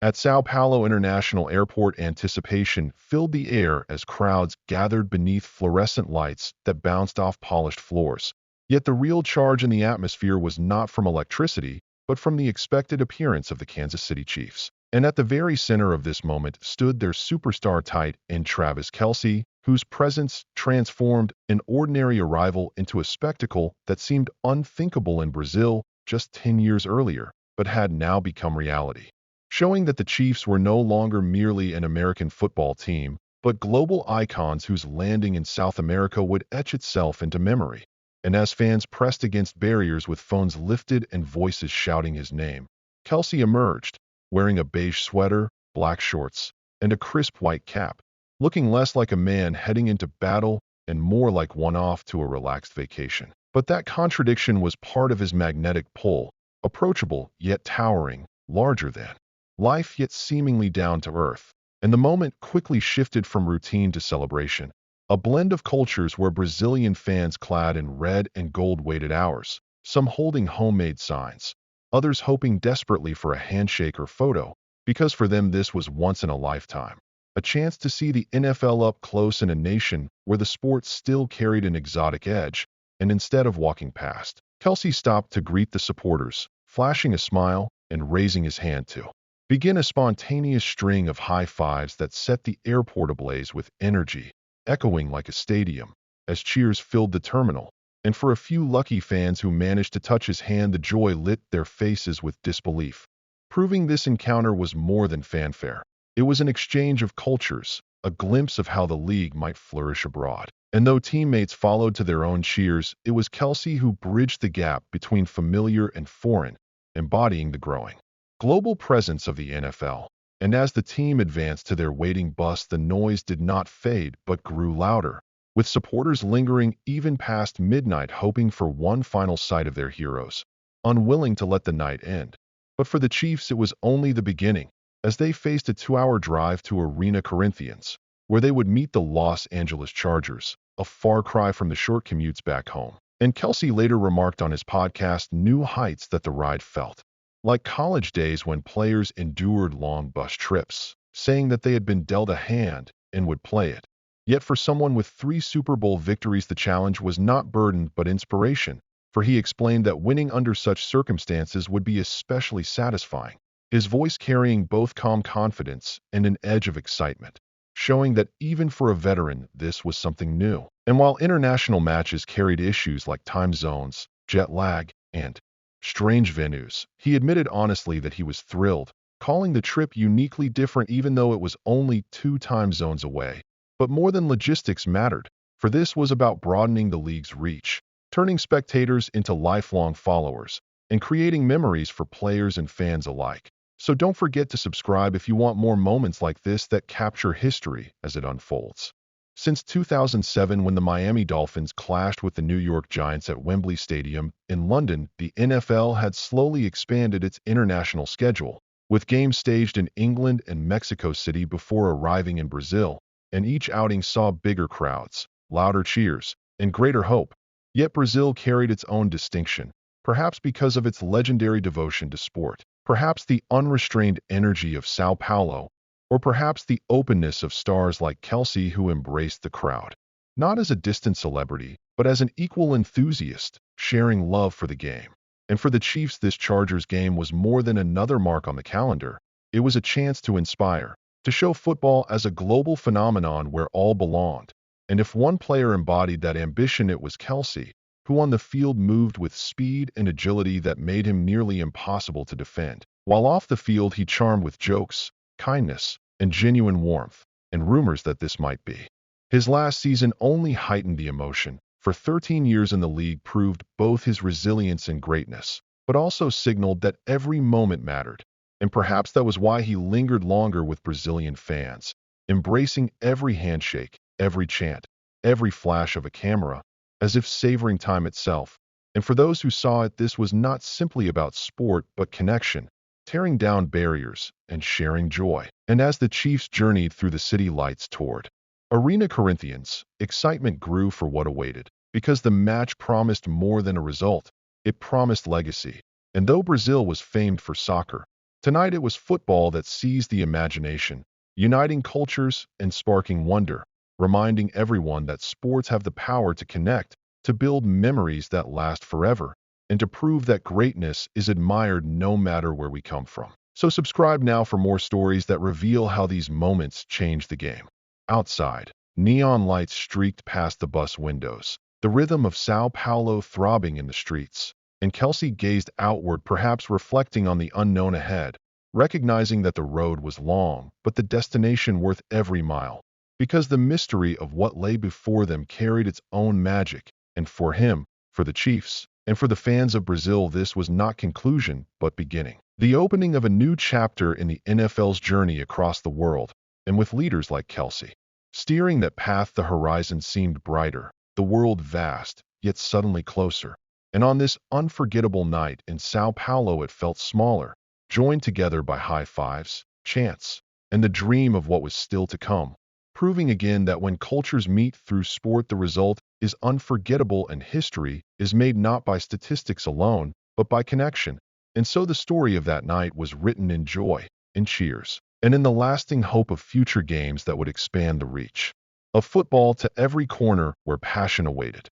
At São Paulo International Airport, anticipation filled the air as crowds gathered beneath fluorescent lights that bounced off polished floors. Yet the real charge in the atmosphere was not from electricity, but from the expected appearance of the Kansas City Chiefs. And at the very center of this moment stood their superstar tight end Travis Kelce, whose presence transformed an ordinary arrival into a spectacle that seemed unthinkable in Brazil just 10 years earlier, but had now become reality. Showing that the Chiefs were no longer merely an American football team, but global icons whose landing in South America would etch itself into memory. And as fans pressed against barriers with phones lifted and voices shouting his name, Kelce emerged, wearing a beige sweater, black shorts, and a crisp white cap, looking less like a man heading into battle and more like one off to a relaxed vacation. But that contradiction was part of his magnetic pull, approachable yet towering, larger than life yet seemingly down to earth. And the moment quickly shifted from routine to celebration, a blend of cultures where Brazilian fans clad in red and gold-weighted hours, some holding homemade signs, others hoping desperately for a handshake or photo, because for them this was once in a lifetime. A chance to see the NFL up close in a nation where the sport still carried an exotic edge, and instead of walking past, Kelce stopped to greet the supporters, flashing a smile and raising his hand to begin a spontaneous string of high fives that set the airport ablaze with energy, echoing like a stadium, as cheers filled the terminal. And for a few lucky fans who managed to touch his hand, the joy lit their faces with disbelief, proving this encounter was more than fanfare. It was an exchange of cultures, a glimpse of how the league might flourish abroad. And though teammates followed to their own cheers, it was Kelce who bridged the gap between familiar and foreign, embodying the growing global presence of the NFL. And as the team advanced to their waiting bus, the noise did not fade but grew louder, with supporters lingering even past midnight hoping for one final sight of their heroes, unwilling to let the night end. But for the Chiefs it was only the beginning, as they faced a 2-hour drive to Arena Corinthians, where they would meet the Los Angeles Chargers, a far cry from the short commutes back home. And Kelce later remarked on his podcast New Heights that the ride felt like college days when players endured long bus trips, saying that they had been dealt a hand and would play it. Yet for someone with 3 Super Bowl victories, the challenge was not burden but inspiration, for he explained that winning under such circumstances would be especially satisfying, his voice carrying both calm confidence and an edge of excitement, showing that even for a veteran, this was something new. And while international matches carried issues like time zones, jet lag, and strange venues, he admitted honestly that he was thrilled, calling the trip uniquely different even though it was only 2 time zones away. But more than logistics mattered, for this was about broadening the league's reach, turning spectators into lifelong followers, and creating memories for players and fans alike. So don't forget to subscribe if you want more moments like this that capture history as it unfolds. Since 2007, when the Miami Dolphins clashed with the New York Giants at Wembley Stadium in London, the NFL had slowly expanded its international schedule, with games staged in England and Mexico City before arriving in Brazil, and each outing saw bigger crowds, louder cheers, and greater hope. Yet Brazil carried its own distinction, perhaps because of its legendary devotion to sport, perhaps the unrestrained energy of São Paulo, or perhaps the openness of stars like Kelce who embraced the crowd, not as a distant celebrity, but as an equal enthusiast, sharing love for the game. And for the Chiefs, this Chargers game was more than another mark on the calendar. It was a chance to inspire, to show football as a global phenomenon where all belonged. And if one player embodied that ambition, it was Kelce, who on the field moved with speed and agility that made him nearly impossible to defend, while off the field he charmed with jokes, kindness, and genuine warmth, and rumors that this might be his last season only heightened the emotion. For 13 years in the league proved both his resilience and greatness, but also signaled that every moment mattered. And perhaps that was why he lingered longer with Brazilian fans, embracing every handshake, every chant, every flash of a camera, as if savoring time itself. And for those who saw it, this was not simply about sport but connection, tearing down barriers and sharing joy. And as the Chiefs journeyed through the city lights toward Arena Corinthians, excitement grew for what awaited, because the match promised more than a result. It promised legacy. And though Brazil was famed for soccer, Tonight it was football that seized the imagination, uniting cultures and sparking wonder, reminding everyone that sports have the power to connect, to build memories that last forever, and to prove that greatness is admired no matter where we come from. So subscribe now for more stories that reveal how these moments change the game. Outside, neon lights streaked past the bus windows, the rhythm of São Paulo throbbing in the streets, and Kelce gazed outward, perhaps reflecting on the unknown ahead, recognizing that the road was long, but the destination worth every mile, because the mystery of what lay before them carried its own magic, and for him, for the Chiefs, and for the fans of Brazil, this was not conclusion, but beginning. The opening of a new chapter in the NFL's journey across the world, and with leaders like Kelce steering that path, the horizon seemed brighter, the world vast, yet suddenly closer. And on this unforgettable night in São Paulo it felt smaller, joined together by high fives, chants, and the dream of what was still to come, proving again that when cultures meet through sport the result is unforgettable and history is made not by statistics alone, but by connection. And so the story of that night was written in joy, in cheers, and in the lasting hope of future games that would expand the reach of football to every corner where passion awaited.